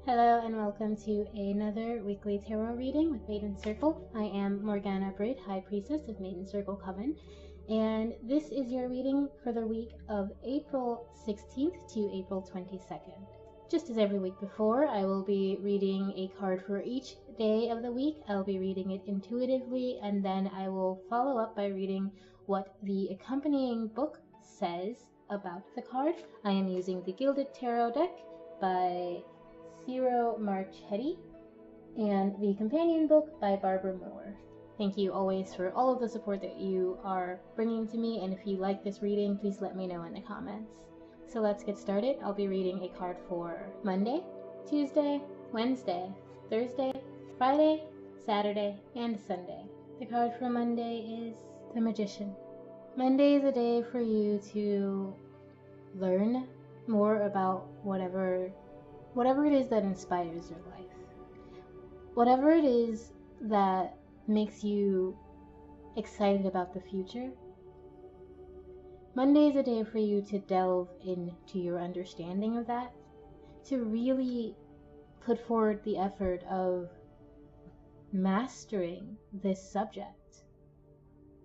Hello and welcome to another weekly tarot reading with Maiden Circle. I am Morgana Braid, High Priestess of Maiden Circle Coven, and this is your reading for the week of April 16th to April 22nd. Just as every week before, I will be reading a card for each day of the week. I'll be reading it intuitively, and then I will follow up by reading what the accompanying book says about the card. I am using the Gilded Tarot deck by Ciro Marchetti and the companion book by Barbara Moore. Thank you always for all of the support that you are bringing to me, and if you like this reading, please let me know in the comments. So let's get started. I'll be reading a card for Monday, Tuesday, Wednesday, Thursday, Friday, Saturday, and Sunday. The card for Monday is the Magician. Monday is a day for you to learn more about whatever it is that inspires your life. Whatever it is that makes you excited about the future. Monday is a day for you to delve into your understanding of that, to really put forward the effort of mastering this subject.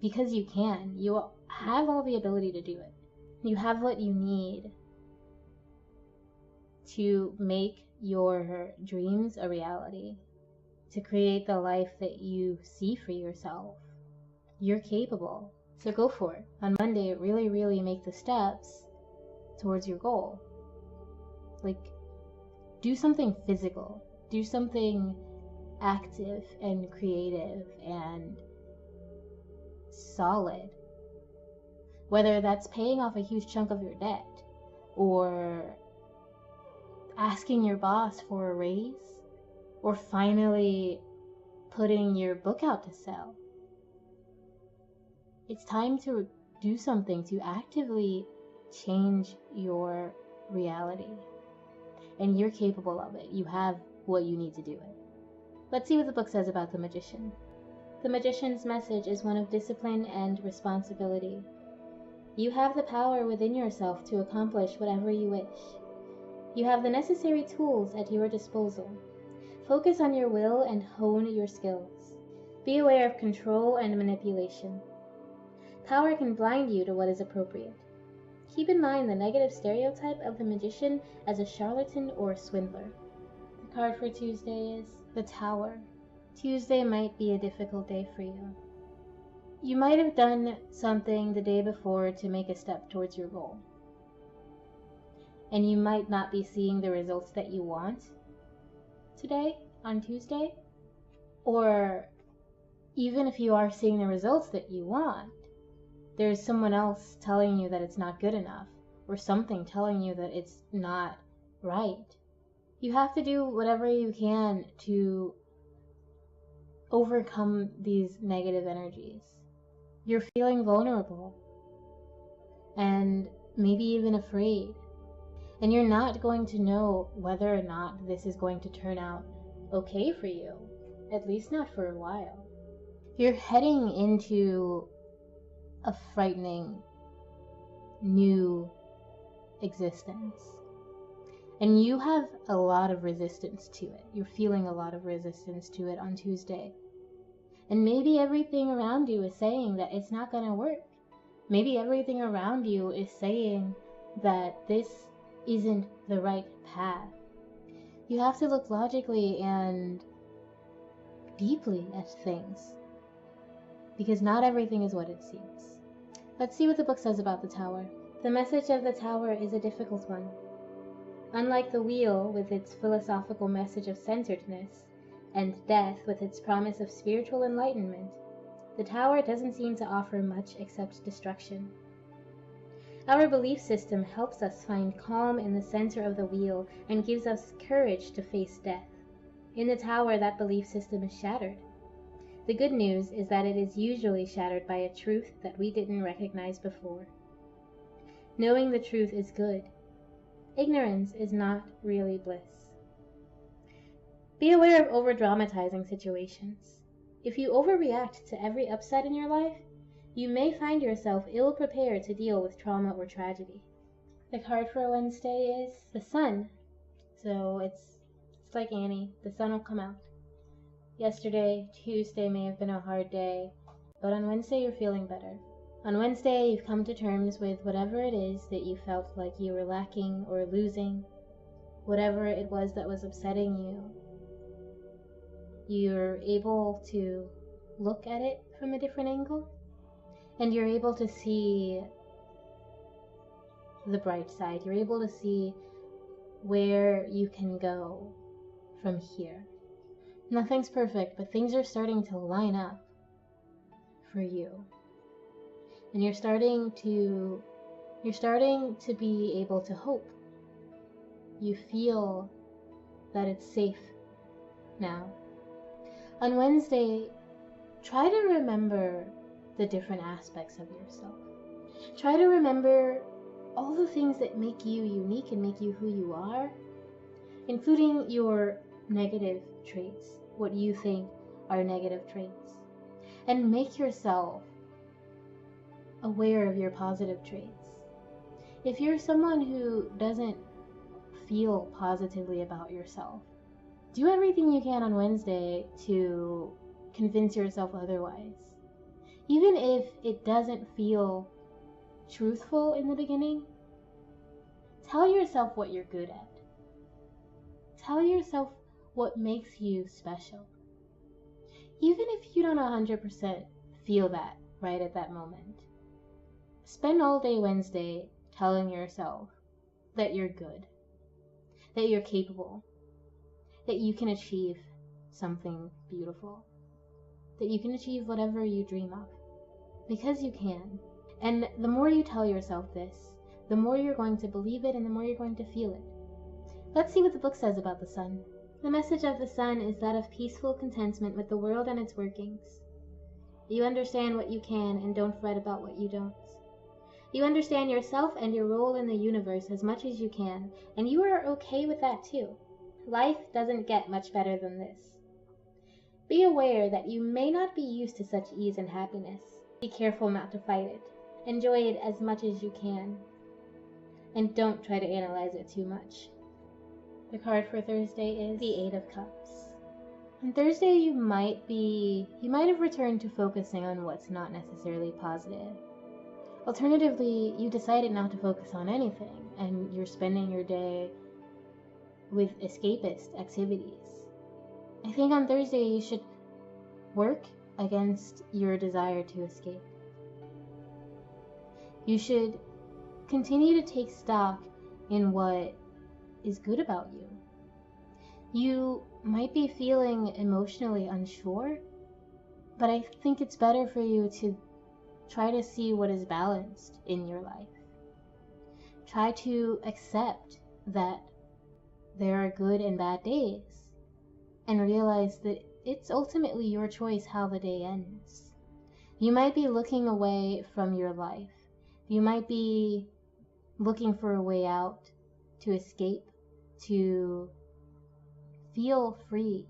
Because you can. You have all the ability to do it. You have what you need to make your dreams a reality, to create the life that you see for yourself. You're capable, so go for it. On Monday, really make the steps towards your goal. Like, do something physical, do something active and creative and solid. Whether that's paying off a huge chunk of your debt, or asking your boss for a raise, or finally putting your book out to sell. It's time to do something to actively change your reality. And you're capable of it. You have what you need to do it. Let's see what the book says about the Magician. The Magician's message is one of discipline and responsibility. You have the power within yourself to accomplish whatever you wish. You have the necessary tools at your disposal. Focus on your will and hone your skills. Be aware of control and manipulation. Power can blind you to what is appropriate. Keep in mind the negative stereotype of the magician as a charlatan or a swindler. The card for Tuesday is the Tower. Tuesday might be a difficult day for you. You might have done something the day before to make a step towards your goal, and you might not be seeing the results that you want today, on Tuesday. Or even if you are seeing the results that you want, there's someone else telling you that it's not good enough, or something telling you that it's not right. You have to do whatever you can to overcome these negative energies. You're feeling vulnerable, and maybe even afraid. And you're not going to know whether or not this is going to turn out okay for you, at least not for a while. You're heading into a frightening new existence, and you have a lot of resistance to it. You're feeling a lot of resistance to it on Tuesday. And maybe everything around you is saying that it's not going to work. Maybe everything around you is saying that this isn't the right path. You have to look logically and deeply at things, because not everything is what it seems. Let's see what the book says about the Tower. The message of the Tower is a difficult one. Unlike the Wheel with its philosophical message of centeredness, and Death with its promise of spiritual enlightenment, the Tower doesn't seem to offer much except destruction. Our belief system helps us find calm in the center of the wheel and gives us courage to face death. In the Tower, that belief system is shattered. The good news is that it is usually shattered by a truth that we didn't recognize before. Knowing the truth is good. Ignorance is not really bliss. Be aware of over-dramatizing situations. If you overreact to every upset in your life, you may find yourself ill-prepared to deal with trauma or tragedy. The card for Wednesday is the Sun. So it's Just like Annie, the sun will come out. Yesterday, Tuesday may have been a hard day, but on Wednesday you're feeling better. On Wednesday you've come to terms with whatever it is that you felt like you were lacking or losing, whatever it was that was upsetting you. You're able to look at it from a different angle, and you're able to see the bright side. You're able to see where you can go from here. Nothing's perfect, but things are starting to line up for you. And you're starting to be able to hope. You feel that it's safe now. On Wednesday, try to remember the different aspects of yourself. Try to remember all the things that make you unique and make you who you are, including your negative traits, what you think are negative traits, and make yourself aware of your positive traits. If you're someone who doesn't feel positively about yourself, do everything you can on Wednesday to convince yourself otherwise. Even if it doesn't feel truthful in the beginning, tell yourself what you're good at. Tell yourself what makes you special. Even if you don't 100% feel that right at that moment, spend all day Wednesday telling yourself that you're good, that you're capable, that you can achieve something beautiful, that you can achieve whatever you dream of, because you can. And the more you tell yourself this, the more you're going to believe it and the more you're going to feel it. Let's see what the book says about the sun. The message of the sun is that of peaceful contentment with the world and its workings. You understand what you can and don't fret about what you don't. You understand yourself and your role in the universe as much as you can, and you are okay with that too. Life doesn't get much better than this. Be aware that you may not be used to such ease and happiness. Be careful not to fight it. Enjoy it as much as you can. And don't try to analyze it too much. The card for Thursday is the Eight of Cups. On Thursday you might have returned to focusing on what's not necessarily positive. Alternatively, you decided not to focus on anything, and you're spending your day with escapist activities. I think on Thursday you should work against your desire to escape. You should continue to take stock in what is good about you. You might be feeling emotionally unsure, but I think it's better for you to try to see what is balanced in your life. Try to accept that there are good and bad days, and realize that it's ultimately your choice how the day ends. You might be looking away from your life. You might be looking for a way out, to escape, to feel free.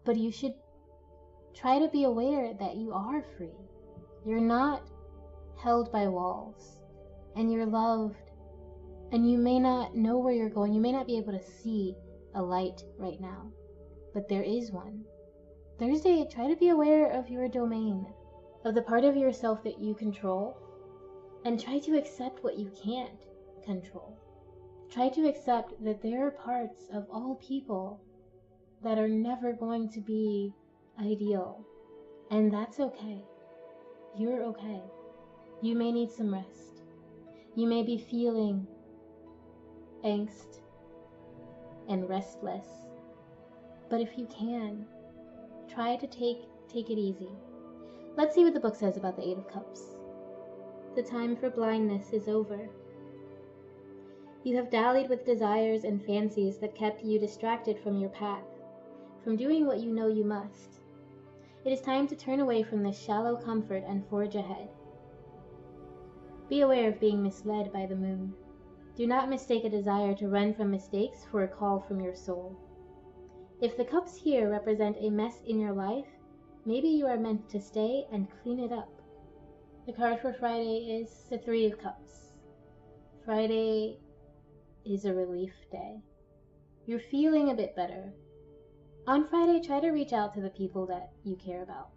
But you should try to be aware that you are free. You're not held by walls, and you're loved, and you may not know where you're going. You may not be able to see a light right now, but there is one. Thursday, try to be aware of your domain, of the part of yourself that you control, and try to accept what you can't control. Try to accept that there are parts of all people that are never going to be ideal, and that's okay. You're okay. You may need some rest. You may be feeling angst and restless, but if you can, try to take it easy. Let's see what the book says about the Eight of Cups. The time for blindness is over. You have dallied with desires and fancies that kept you distracted from your path, from doing what you know you must. It is time to turn away from this shallow comfort and forge ahead. Be aware of being misled by the moon. Do not mistake a desire to run from mistakes for a call from your soul. If the cups here represent a mess in your life, maybe you are meant to stay and clean it up. The card for Friday is the Three of Cups. Friday is a relief day. You're feeling a bit better. On Friday, try to reach out to the people that you care about.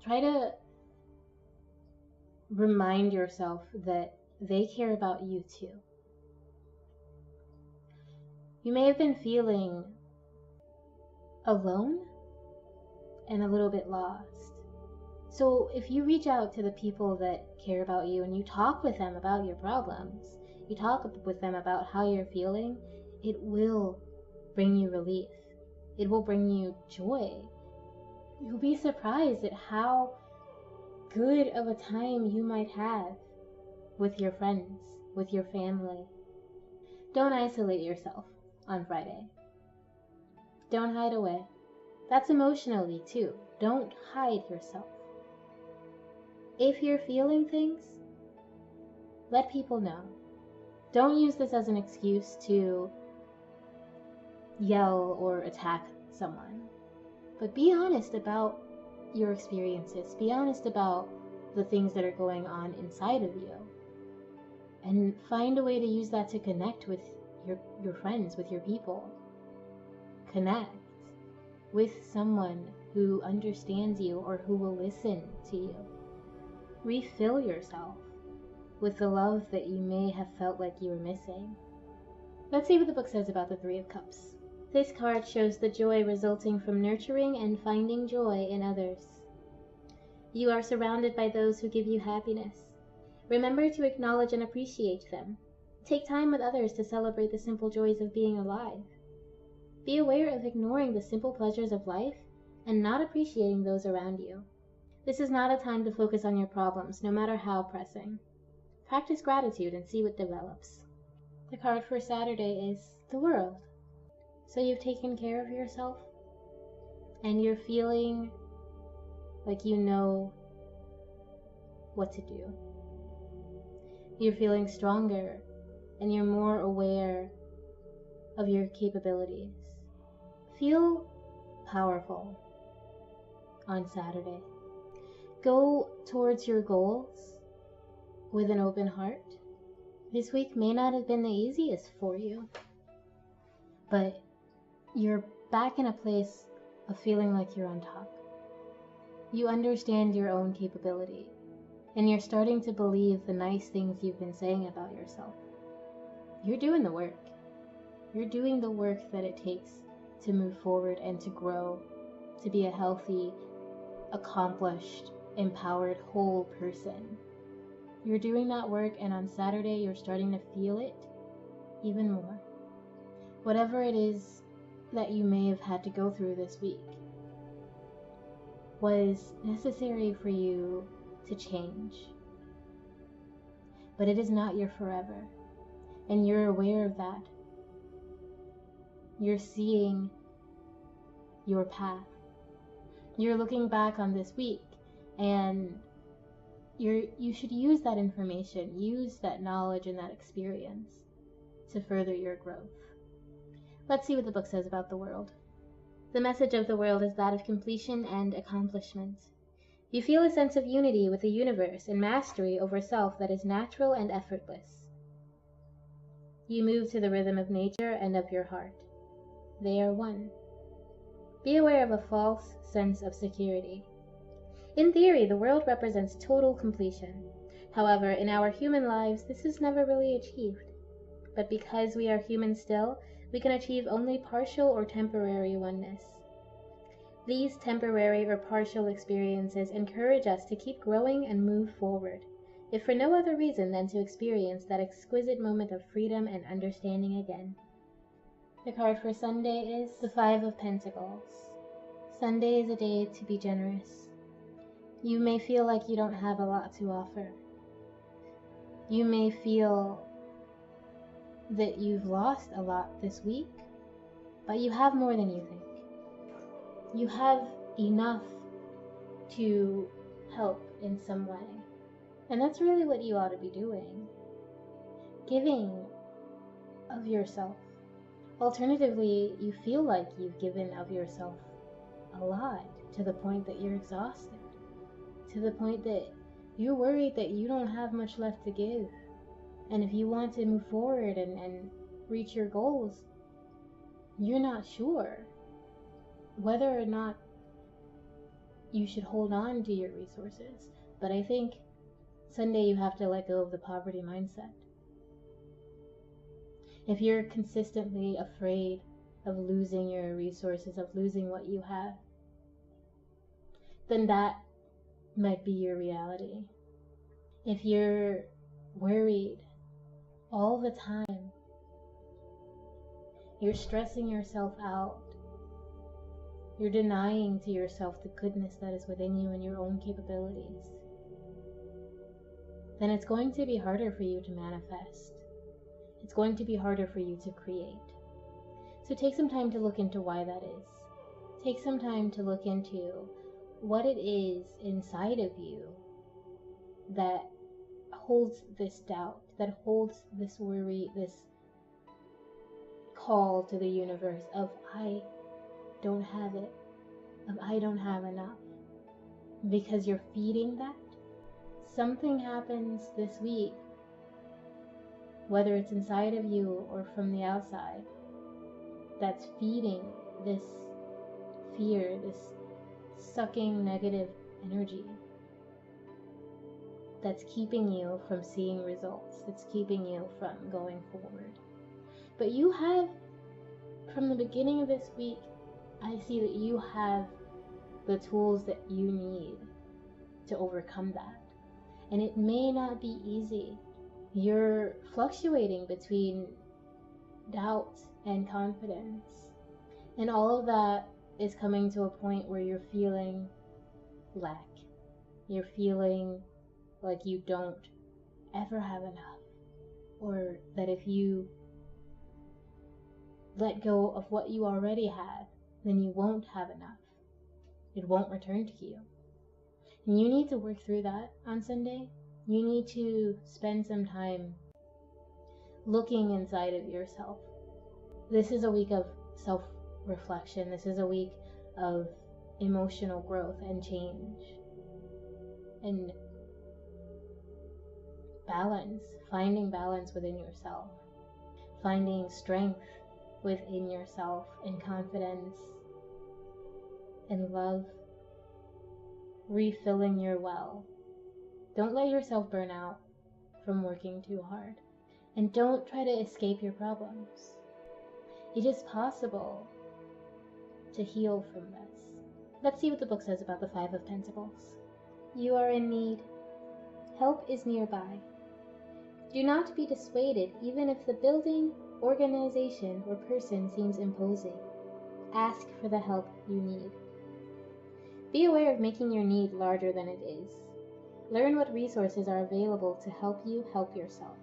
Try to remind yourself that they care about you too. You may have been feeling alone and a little bit lost. So if you reach out to the people that care about you and you talk with them about your problems, you talk with them about how you're feeling, it will bring you relief. It will bring you joy. You'll be surprised at how good of a time you might have with your friends, with your family. Don't isolate yourself on Friday. Don't hide away. That's emotionally too. Don't hide yourself. If you're feeling things, let people know. Don't use this as an excuse to yell or attack someone. But be honest about your experiences. Be honest about the things that are going on inside of you. And find a way to use that to connect with your friends, with your people. Connect with someone who understands you or who will listen to you. Refill yourself with the love that you may have felt like you were missing. Let's see what the book says about the Three of Cups. This card shows the joy resulting from nurturing and finding joy in others. You are surrounded by those who give you happiness. Remember to acknowledge and appreciate them. Take time with others to celebrate the simple joys of being alive. Be aware of ignoring the simple pleasures of life and not appreciating those around you. This is not a time to focus on your problems, no matter how pressing. Practice gratitude and see what develops. The card for Saturday is the World. So you've taken care of yourself and you're feeling like you know what to do. You're feeling stronger and you're more aware of your capabilities. Feel powerful on Saturday. Go towards your goals with an open heart. This week may not have been the easiest for you, but you're back in a place of feeling like you're on top. You understand your own capability, and you're starting to believe the nice things you've been saying about yourself. You're doing the work. You're doing the work that it takes to move forward and to grow, to be a healthy, accomplished, empowered, whole person. You're doing that work, and on Saturday you're starting to feel it even more. Whatever it is that you may have had to go through this week was necessary for you to change. But it is not your forever, and you're aware of that. You're seeing your path. You're looking back on this week, and you should use that information, use that knowledge and that experience to further your growth. Let's see what the book says about the world. The message of the world is that of completion and accomplishment. You feel a sense of unity with the universe and mastery over self that is natural and effortless. You move to the rhythm of nature and of your heart. They are one. Be aware of a false sense of security. In theory, the world represents total completion. However, in our human lives, this is never really achieved. But because we are human still, we can achieve only partial or temporary oneness. These temporary or partial experiences encourage us to keep growing and move forward, if for no other reason than to experience that exquisite moment of freedom and understanding again. The card for Sunday is the Five of Pentacles. Sunday is a day to be generous. You may feel like you don't have a lot to offer. You may feel that you've lost a lot this week, but you have more than you think. You have enough to help in some way. And that's really what you ought to be doing. Giving of yourself. Alternatively, you feel like you've given of yourself a lot, to the point that you're exhausted, to the point that you're worried that you don't have much left to give. And if you want to move forward and reach your goals, you're not sure whether or not you should hold on to your resources. But I think Sunday you have to let go of the poverty mindset. If you're consistently afraid of losing your resources, of losing what you have, then that might be your reality. If you're worried all the time, you're stressing yourself out, you're denying to yourself the goodness that is within you and your own capabilities, then it's going to be harder for you to manifest. It's going to be harder for you to create. So take some time to look into why that is. Take some time to look into what it is inside of you that holds this doubt, that holds this worry, this call to the universe of I don't have it, of I don't have enough. Because you're feeding that. Something happens this week, whether it's inside of you or from the outside, that's feeding this fear, this sucking negative energy, that's keeping you from seeing results, that's keeping you from going forward. But you have, from the beginning of this week, I see that you have the tools that you need to overcome that. And it may not be easy. You're fluctuating between doubt and confidence. And all of that is coming to a point where you're feeling lack. You're feeling like you don't ever have enough. Or that if you let go of what you already have, then you won't have enough. It won't return to you. And you need to work through that on Sunday. You need to spend some time looking inside of yourself. This is a week of self-reflection. This is a week of emotional growth and change and balance, finding balance within yourself, finding strength within yourself and confidence and love, refilling your well. Don't let yourself burn out from working too hard. And don't try to escape your problems. It is possible to heal from this. Let's see what the book says about the Five of Pentacles. You are in need. Help is nearby. Do not be dissuaded even if the building, organization, or person seems imposing. Ask for the help you need. Be aware of making your need larger than it is. Learn what resources are available to help you help yourself.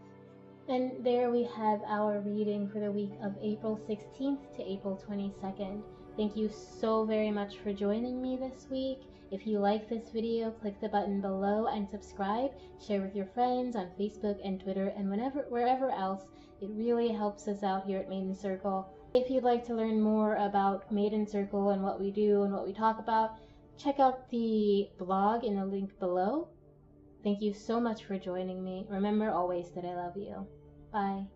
And there we have our reading for the week of April 16th to April 22nd. Thank you so very much for joining me this week. If you like this video, click the button below and subscribe. Share with your friends on Facebook and Twitter and wherever else. It really helps us out here at Maiden Circle. If you'd like to learn more about Maiden Circle and what we do and what we talk about, check out the blog in the link below. Thank you so much for joining me. Remember always that I love you. Bye.